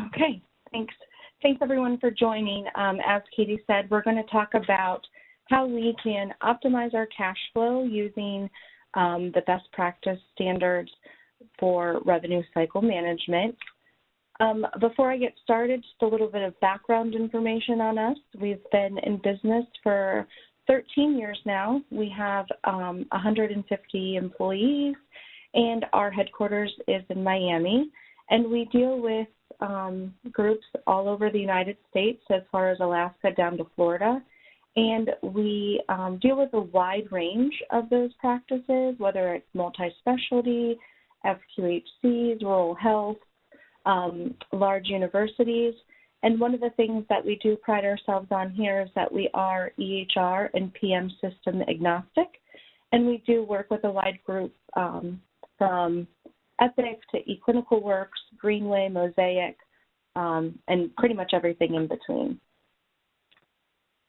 Okay, thanks. Thanks everyone for joining. As Katie said, we're going to talk about how we can optimize our cash flow using the best practice standards for revenue cycle management. Before I get started, just a little bit of background information on us. We've been in business for 13 years now. We have 150 employees, and our headquarters is in Miami. And we deal with groups all over the United States, as far as Alaska down to Florida. And we deal with a wide range of those practices, whether it's multi-specialty, FQHCs, rural health, large universities. And one of the things that we do pride ourselves on here is that we are EHR and PM system agnostic. And we do work with a wide group from Epic to eClinicalWorks, Greenway, Mosaic, and pretty much everything in between.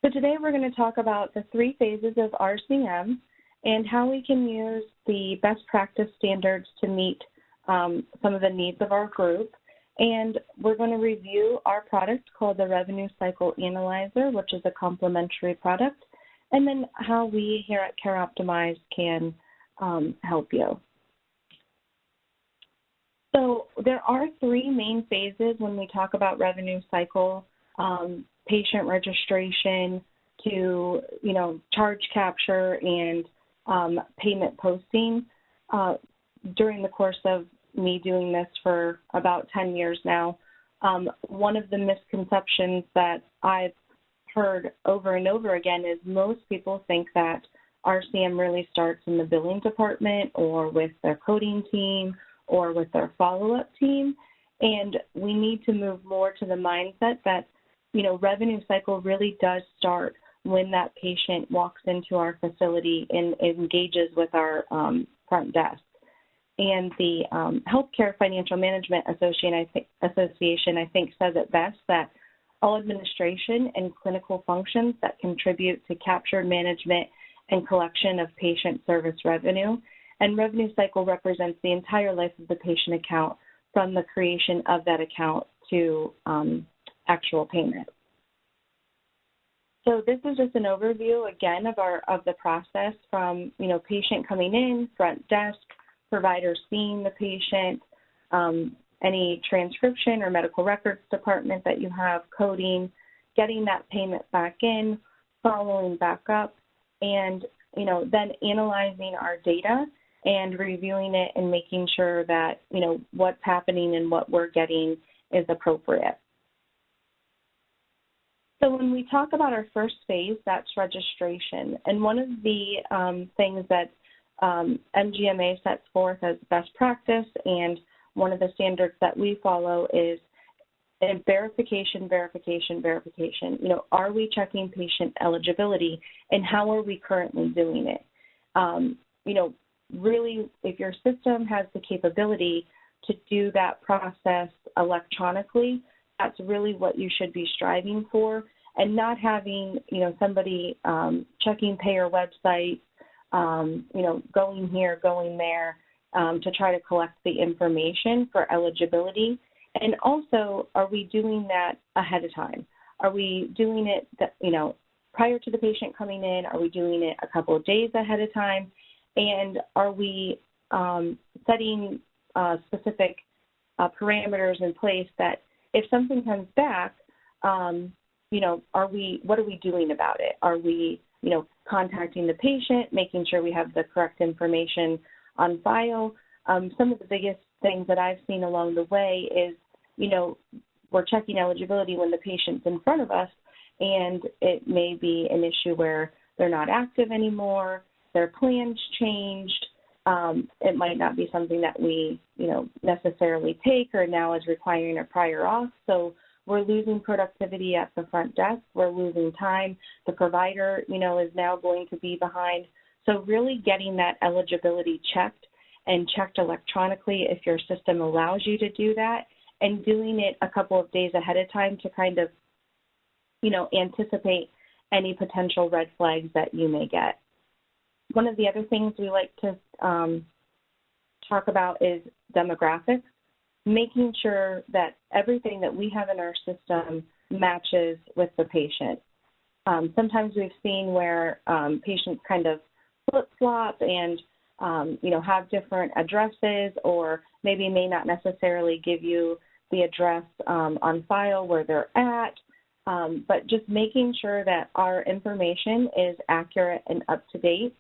So today we're going to talk about the 3 phases of RCM and how we can use the best practice standards to meet some of the needs of our group. And we're going to review our product called the Revenue Cycle Analyzer, which is a complementary product, and then how we here at CareOptimize can help you. So there are 3 main phases when we talk about revenue cycle: patient registration to, charge capture and payment posting. During the course of me doing this for about 10 years now, one of the misconceptions that I've heard over and over again is most people think that RCM really starts in the billing department or with their coding team or with their follow-up team. And we need to move more to the mindset that, revenue cycle really does start when that patient walks into our facility and engages with our front desk. And the Healthcare Financial Management Association, I think, says it best that all administration and clinical functions that contribute to captured management and collection of patient service revenue. And revenue cycle represents the entire life of the patient account from the creation of that account to actual payment. So this is just an overview, again, of the process from, patient coming in, front desk, provider seeing the patient, any transcription or medical records department that you have, coding, getting that payment back in, following back up, and, then analyzing our data and reviewing it and making sure that, what's happening and what we're getting is appropriate. So when we talk about our first phase, that's registration. And one of the things that MGMA sets forth as best practice, and one of the standards that we follow is verification. Are we checking patient eligibility, and how are we currently doing it? Really, if your system has the capability to do that process electronically, that's really what you should be striving for, and not having, somebody checking payer websites, going here, going there to try to collect the information for eligibility. And also, are we doing that ahead of time? Are we doing it, prior to the patient coming in? Are we doing it a couple of days ahead of time? And are we setting specific parameters in place that if something comes back, what are we doing about it? Are we, contacting the patient, making sure we have the correct information on file? Some of the biggest things that I've seen along the way is, we're checking eligibility when the patient's in front of us, and it may be an issue where they're not active anymore, their plans changed. It might not be something that we, necessarily take or now is requiring a prior auth. So we're losing productivity at the front desk. We're losing time. The provider, is now going to be behind. So really getting that eligibility checked and checked electronically if your system allows you to do that, and doing it a couple of days ahead of time to kind of, anticipate any potential red flags that you may get. One of the other things we like to talk about is demographics. making sure that everything that we have in our system matches with the patient. Sometimes we've seen where patients kind of flip-flop and, have different addresses, or maybe may not necessarily give you the address on file where they're at, but just making sure that our information is accurate and up to date.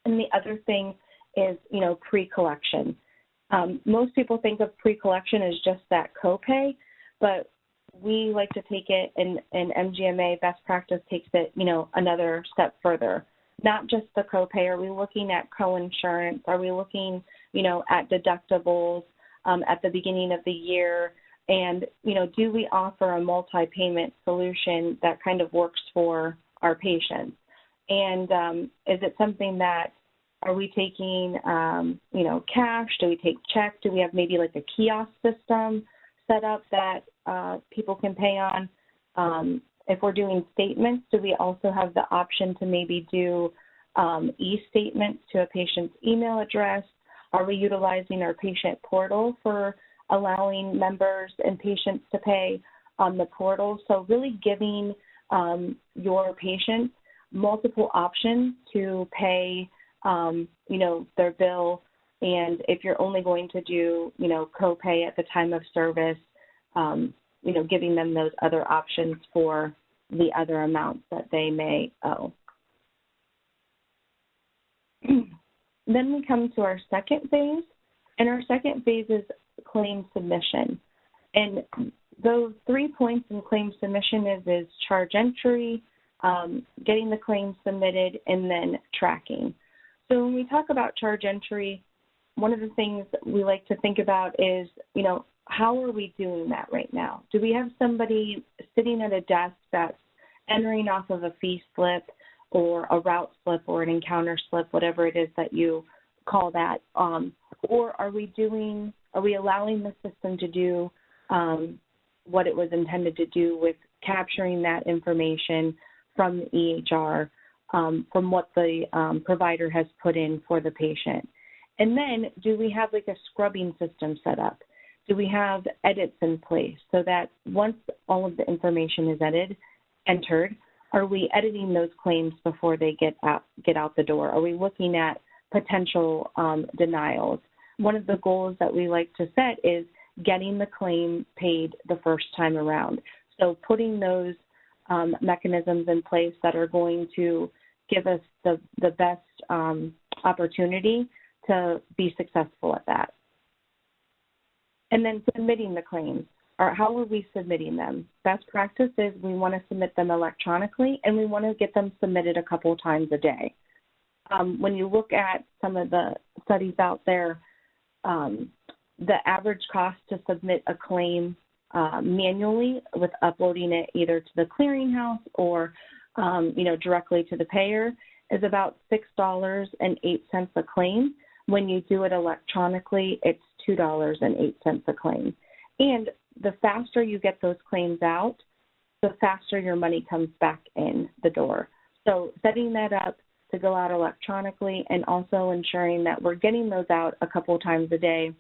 And the other thing is, pre-collection. Most people think of pre-collection as just that copay, but we like to take it, and MGMA best practice takes it, another step further. Not just the copay. Are we looking at coinsurance? Are we looking, at deductibles at the beginning of the year? And, do we offer a multi-payment solution that kind of works for our patients? And is it something that, are we taking, cash? Do we take check? Do we have maybe like a kiosk system set up that people can pay on? If we're doing statements, do we also have the option to maybe do e-statements to a patient's email address? Are we utilizing our patient portal for allowing members and patients to pay on the portal? So really giving your patients multiple options to pay, their bill. And if you're only going to do, copay at the time of service, giving them those other options for the other amounts that they may owe. Then we come to our second phase, and our second phase is claim submission. And those 3 points in claim submission is charge entry, getting the claim submitted, and then tracking. So when we talk about charge entry, one of the things that we like to think about is, how are we doing that right now? Do we have somebody sitting at a desk that's entering off of a fee slip or a route slip or an encounter slip, whatever it is that you call that? Or are we allowing the system to do what it was intended to do with capturing that information from the EHR, from what the provider has put in for the patient? And then do we have like a scrubbing system set up? Do we have edits in place so that once all of the information is entered, are we editing those claims before they get out the door? Are we looking at potential denials? One of the goals that we like to set is getting the claim paid the first time around. So putting those mechanisms in place that are going to give us the best opportunity to be successful at that. And then submitting the claims. Or how are we submitting them? Best practice is we want to submit them electronically, and we want to get them submitted a couple of times a day. When you look at some of the studies out there, the average cost to submit a claim manually with uploading it either to the clearinghouse or directly to the payer is about $6.08 a claim. When you do it electronically, it's $2.08 a claim. And the faster you get those claims out, the faster your money comes back in the door. So setting that up to go out electronically and also ensuring that we're getting those out a couple of times a day.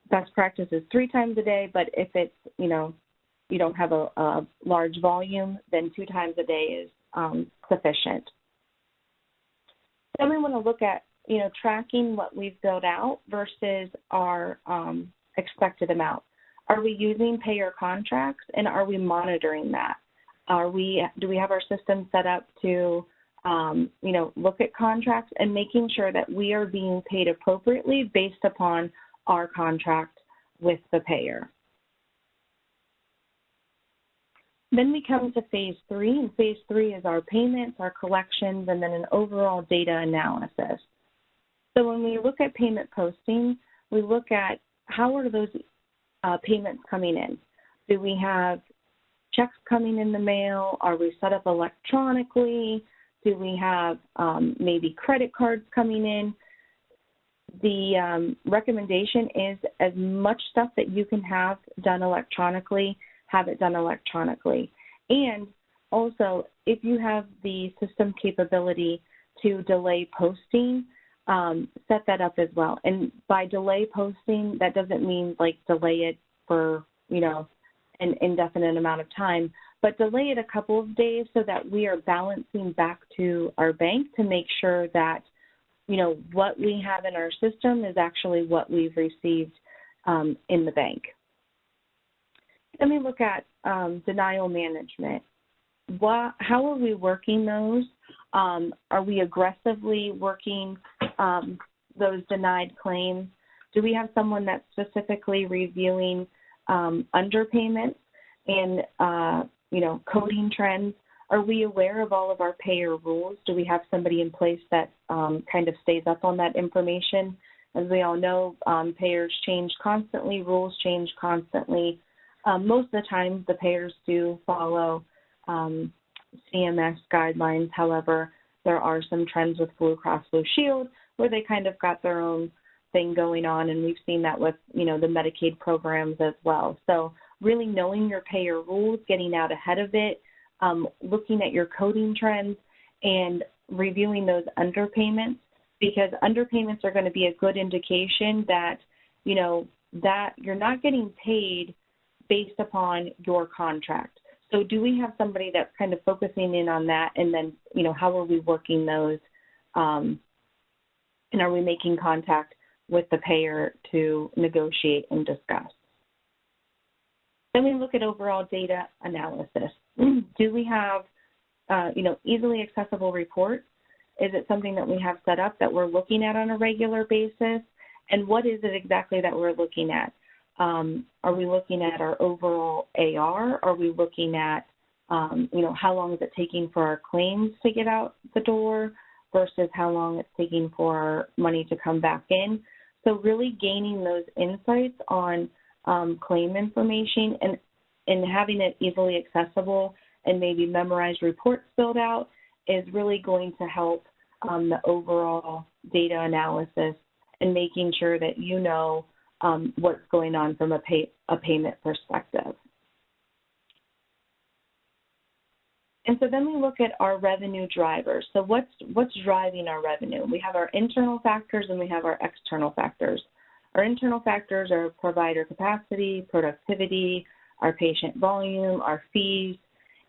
Best practice is 3 times a day, but if it's, you don't have a large volume, then 2 times a day is sufficient. Then we want to look at, tracking what we've built out versus our expected amount. Are we using payer contracts, and are we monitoring that? Do we have our system set up to, look at contracts and making sure that we are being paid appropriately based upon our contract with the payer? Then we come to phase 3, and phase 3 is our payments, our collections, and then an overall data analysis. So when we look at payment posting, we look at how are those payments coming in. Do we have checks coming in the mail? Are we set up electronically? Do we have maybe credit cards coming in? The recommendation is as much stuff that you can have done electronically, have it done electronically. And also, if you have the system capability to delay posting, set that up as well. And by delay posting, that doesn't mean like delay it for, an indefinite amount of time, but delay it a couple of days so that we are balancing back to our bank to make sure that, what we have in our system is actually what we've received in the bank. Then we look at denial management. How are we working those? Are we aggressively working those denied claims? Do we have someone that's specifically reviewing underpayments and, coding trends? Are we aware of all of our payer rules? Do we have somebody in place that kind of stays up on that information? As we all know, payers change constantly, rules change constantly. Most of the time, the payers do follow CMS guidelines. However, there are some trends with Blue Cross Blue Shield where they kind of got their own thing going on, and we've seen that with, the Medicaid programs as well. So really knowing your payer rules, getting out ahead of it, looking at your coding trends, and reviewing those underpayments, because underpayments are going to be a good indication that, that you're not getting paid based upon your contract. So do we have somebody that's kind of focusing in on that, and then, how are we working those, and are we making contact with the payer to negotiate and discuss? Then we look at overall data analysis. Do we have, easily accessible reports? Is it something that we have set up that we're looking at on a regular basis? And what is it exactly that we're looking at? Are we looking at our overall AR? Are we looking at, how long is it taking for our claims to get out the door versus how long it's taking for our money to come back in? So really gaining those insights on claim information and having it easily accessible and maybe memorized reports filled out is really going to help the overall data analysis and making sure that what's going on from a payment perspective. And so then we look at our revenue drivers. So what's driving our revenue? We have our internal factors and we have our external factors. Our internal factors are provider capacity, productivity, our patient volume, our fees,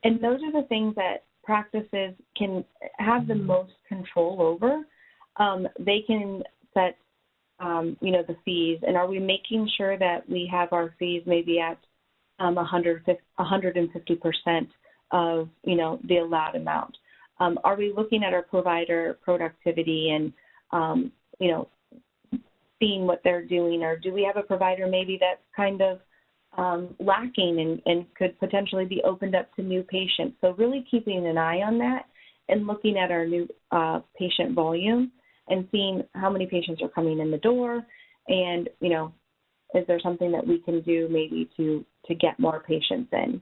and those are the things that practices can have the most control over. They can set the fees, and are we making sure that we have our fees maybe at 150% of, the allowed amount? Are we looking at our provider productivity and, seeing what they're doing, or do we have a provider maybe that's kind of lacking and could potentially be opened up to new patients? So really keeping an eye on that and looking at our new patient volume and seeing how many patients are coming in the door, and, is there something that we can do maybe to get more patients in?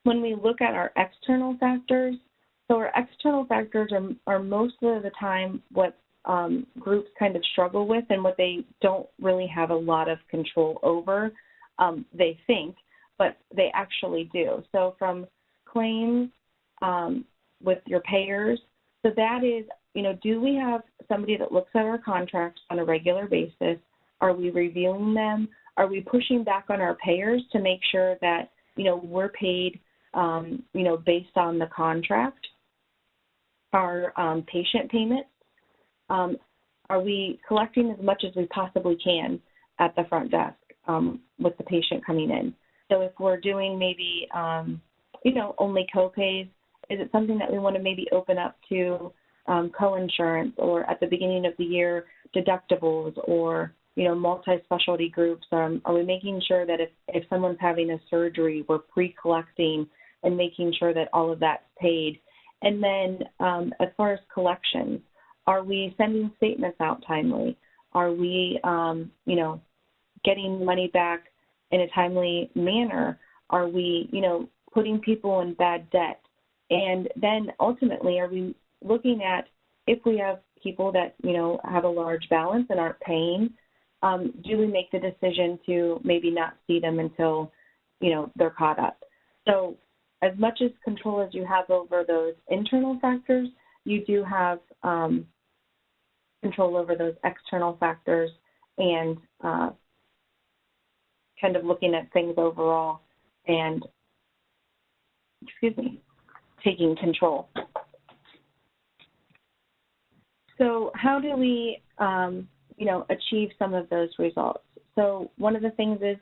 When we look at our external factors, so our external factors are most of the time what groups kind of struggle with and what they don't really have a lot of control over. They think, but they actually do. So from claims with your payers, so that is, do we have somebody that looks at our contracts on a regular basis? Are we reviewing them? Are we pushing back on our payers to make sure that, we're paid, based on the contract? Our patient payments? Are we collecting as much as we possibly can at the front desk with the patient coming in? So if we're doing maybe, only co-pays, is it something that we want to maybe open up to co-insurance, or at the beginning of the year, deductibles, or, multi-specialty groups? Are we making sure that if someone's having a surgery, we're pre-collecting and making sure that all of that's paid? And then as far as collections, are we sending statements out timely? Are we, getting money back in a timely manner? Are we, putting people in bad debt? And then ultimately, are we looking at if we have people that, have a large balance and aren't paying, do we make the decision to maybe not see them until, they're caught up? So as much as control as you have over those internal factors, you do have control over those external factors and kind of looking at things overall and, taking control. So how do we, achieve some of those results? So one of the things is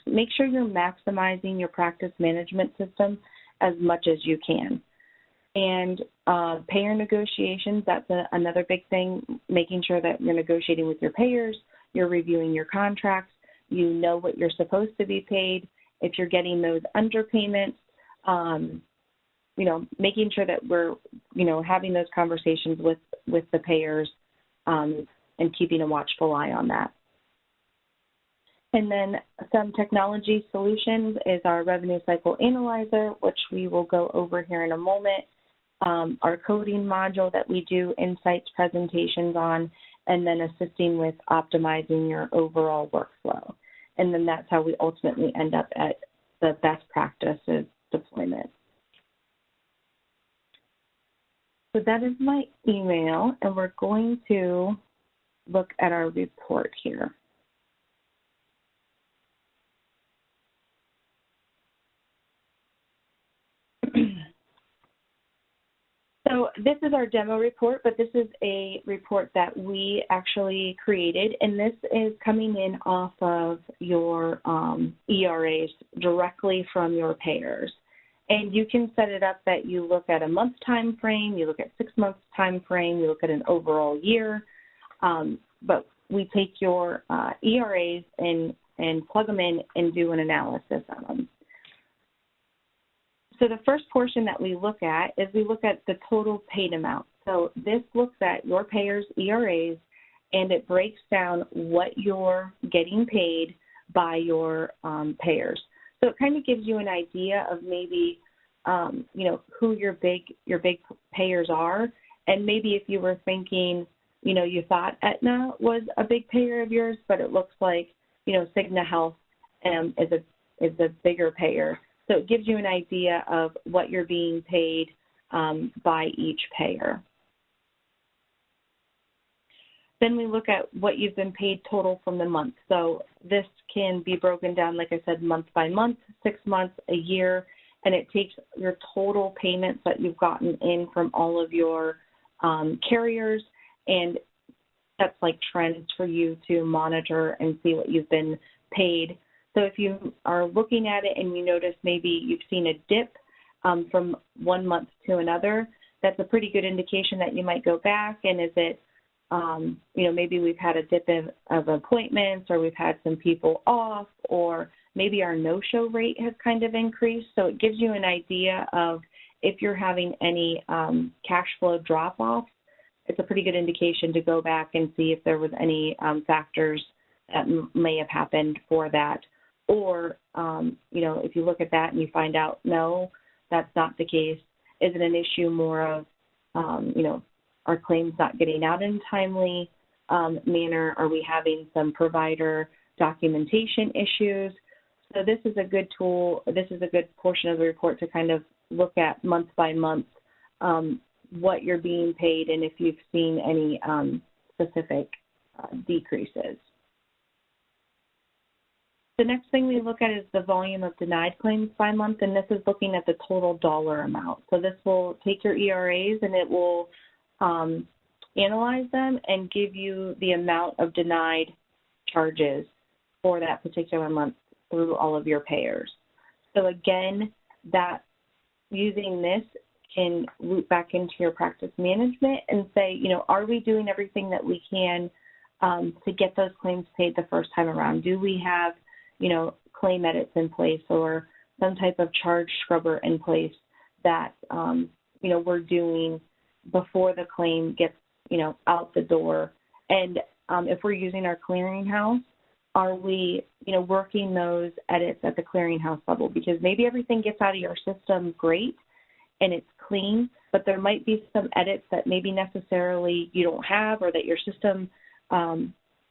make sure you're maximizing your practice management system as much as you can. And payer negotiations, that's another big thing, making sure that you're negotiating with your payers, you're reviewing your contracts, you know what you're supposed to be paid. If you're getting those underpayments, making sure that we're, having those conversations with the payers and keeping a watchful eye on that. And then some technology solutions is our revenue cycle analyzer, which we will go over here in a moment, our coding module that we do insights presentations on, and then assisting with optimizing your overall workflow. And then that's how we ultimately end up at the best practices deployment. So that is my email, and we're going to look at our report here. So this is our demo report, but this is a report that we actually created, and this is coming in off of your ERAs directly from your payers. And you can set it up that you look at a month time frame, you look at 6 months time frame, you look at an overall year, but we take your ERAs and plug them in and do an analysis on them. So the first portion that we look at is we look at the total paid amount. So this looks at your payers' ERAs, and it breaks down what you're getting paid by your payers. So it kind of gives you an idea of maybe, who your big payers are, and maybe if you were thinking, you thought Aetna was a big payer of yours, but it looks like, Cigna Health is a bigger payer. So it gives you an idea of what you're being paid by each payer. Then we look at what you've been paid total from the month. So this can be broken down, like I said, month by month, 6 months, a year, and it takes your total payments that you've gotten in from all of your carriers, and that's like trends for you to monitor and see what you've been paid. So if you are looking at it and you notice maybe you've seen a dip from 1 month to another, that's a pretty good indication that you might go back, and is it, maybe we've had a dip of appointments, or we've had some people off, or maybe our no-show rate has kind of increased. So it gives you an idea of if you're having any cash flow drop-off. It's a pretty good indication to go back and see if there was any factors that may have happened for that. Or, if you look at that and you find out, no, that's not the case, is it an issue more of, our claims not getting out in a timely manner? Are we having some provider documentation issues? So this is a good tool. This is a good portion of the report to kind of look at month by month what you're being paid and if you've seen any specific decreases. The next thing we look at is the volume of denied claims by month, and this is looking at the total dollar amount. So this will take your ERAs and it will analyze them and give you the amount of denied charges for that particular month through all of your payers. So again, that using this can loop back into your practice management and say, are we doing everything that we can to get those claims paid the first time around? Do we have claim edits in place or some type of charge scrubber in place that, we're doing before the claim gets, out the door? And if we're using our clearinghouse, are we, working those edits at the clearinghouse level? Because maybe everything gets out of your system great and it's clean, but there might be some edits that maybe necessarily you don't have or that your system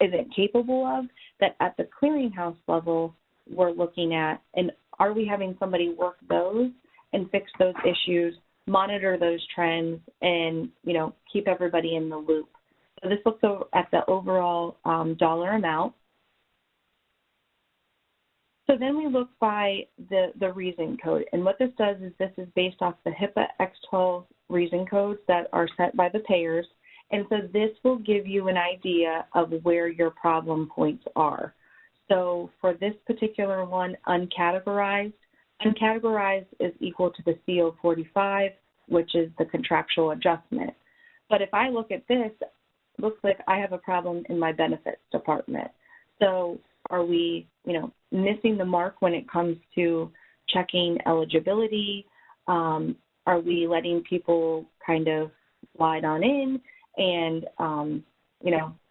isn't capable of, that at the clearinghouse level we're looking at, and are we having somebody work those and fix those issues, monitor those trends, and keep everybody in the loop So this looks at the overall dollar amount. So then we look by the reason code. And what this does is this is based off the HIPAA X12 reason codes that are set by the payers. And so this will give you an idea of where your problem points are. So for this particular one, uncategorized is equal to the CO45, which is the contractual adjustment. But if I look at this, it looks like I have a problem in my benefits department. So are we, missing the mark when it comes to checking eligibility? Are we letting people kind of slide on in and,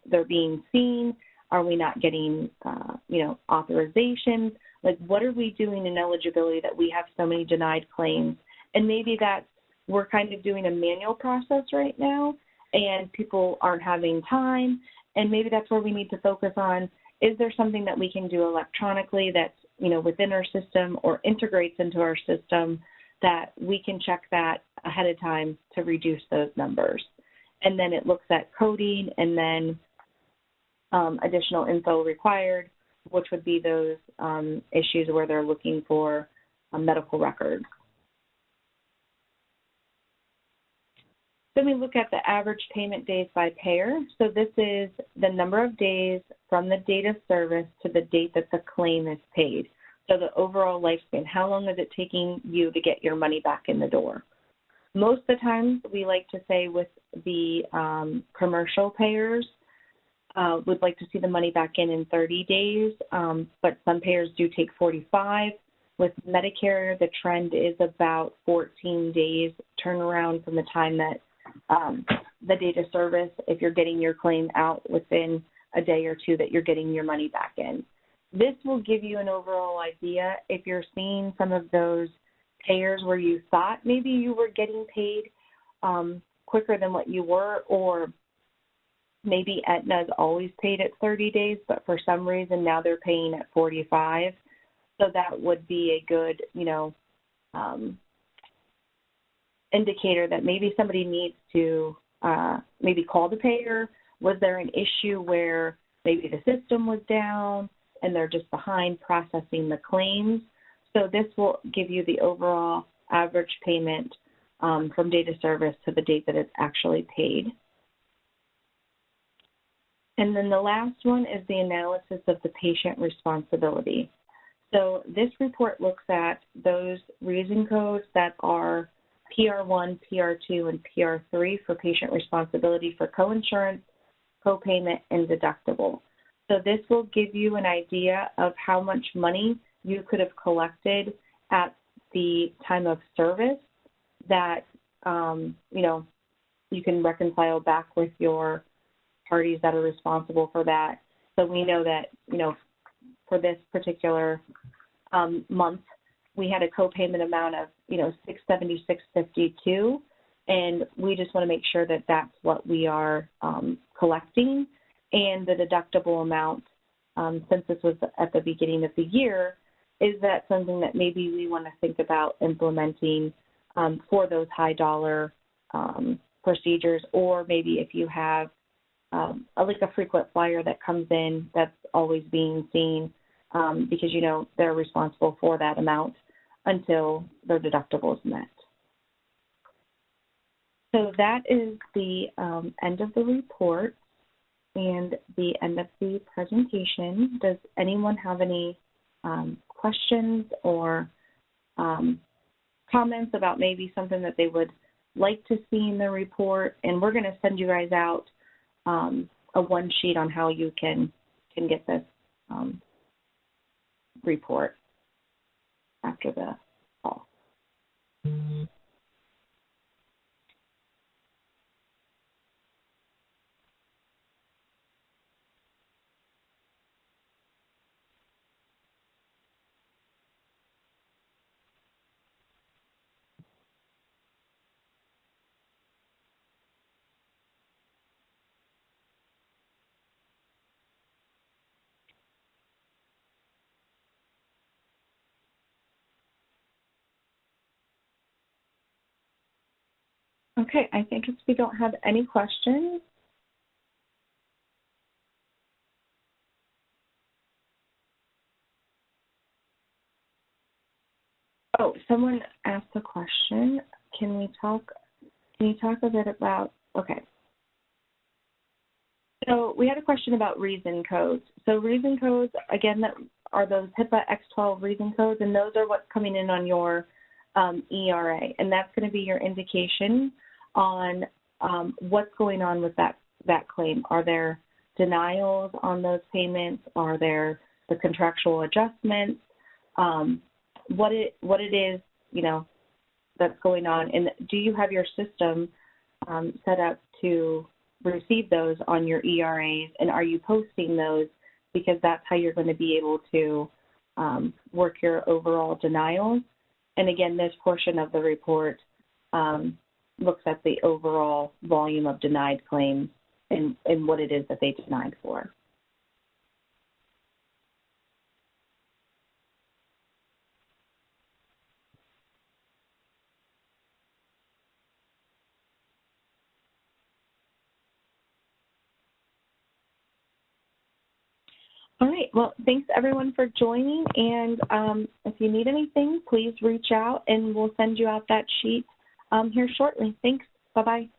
they're being seen? Are we not getting, authorizations? Like, what are we doing in eligibility that we have so many denied claims? And maybe that's, we're kind of doing a manual process right now, and people aren't having time, and maybe that's where we need to focus on. Is there something that we can do electronically that's, within our system or integrates into our system that we can check that ahead of time to reduce those numbers? And then it looks at coding and then additional info required, which would be those issues where they're looking for medical records. Then we look at the average payment days by payer. So this is the number of days from the date of service to the date that the claim is paid. So the overall lifespan, how long is it taking you to get your money back in the door? Most of the time, we like to say with the commercial payers, would like to see the money back in 30 days, but some payers do take 45. With Medicare, the trend is about 14 days turnaround from the time that the date of service, if you're getting your claim out within a day or two, that you're getting your money back in. This will give you an overall idea if you're seeing some of those payers where you thought maybe you were getting paid quicker than what you were, or maybe Aetna's always paid at 30 days, but for some reason now they're paying at 45. So that would be a good, indicator that maybe somebody needs to maybe call the payer. Was there an issue where maybe the system was down and they're just behind processing the claims? So this will give you the overall average payment from date of service to the date that it's actually paid. And then the last one is the analysis of the patient responsibility. So this report looks at those reason codes that are PR1, PR2, and PR3 for patient responsibility for coinsurance, copayment, and deductible. So this will give you an idea of how much money you could have collected at the time of service that, you can reconcile back with your parties that are responsible for that. So we know that, for this particular month, we had a copayment amount of, $676.52, and we just want to make sure that that's what we are collecting. And the deductible amount, since this was at the beginning of the year, is that something that maybe we want to think about implementing for those high dollar procedures, or maybe if you have like a frequent flyer that comes in that's always being seen, because, they're responsible for that amount until their deductible is met. So that is the end of the report and the end of the presentation. Does anyone have any questions or comments about maybe something that they would like to see in the report? And we're going to send you guys out a one sheet on how you can get this report after the call. Okay, I think if we don't have any questions, Oh, someone asked a question. Can you talk a bit about, okay. So we had a question about reason codes. So reason codes, again, that are those HIPAA X12 reason codes, and those are what's coming in on your ERA, and that's going to be your indication on what's going on with that claim. Are there denials on those payments? Are there the contractual adjustments? What it is, you know, that's going on, and do you have your system set up to receive those on your ERAs, and are you posting those, because that's how you're going to be able to work your overall denials. And again, this portion of the report looks at the overall volume of denied claims and what it is that they denied for. All right, well, thanks everyone for joining, and if you need anything, please reach out and we'll send you out that sheet here shortly. Thanks, bye-bye.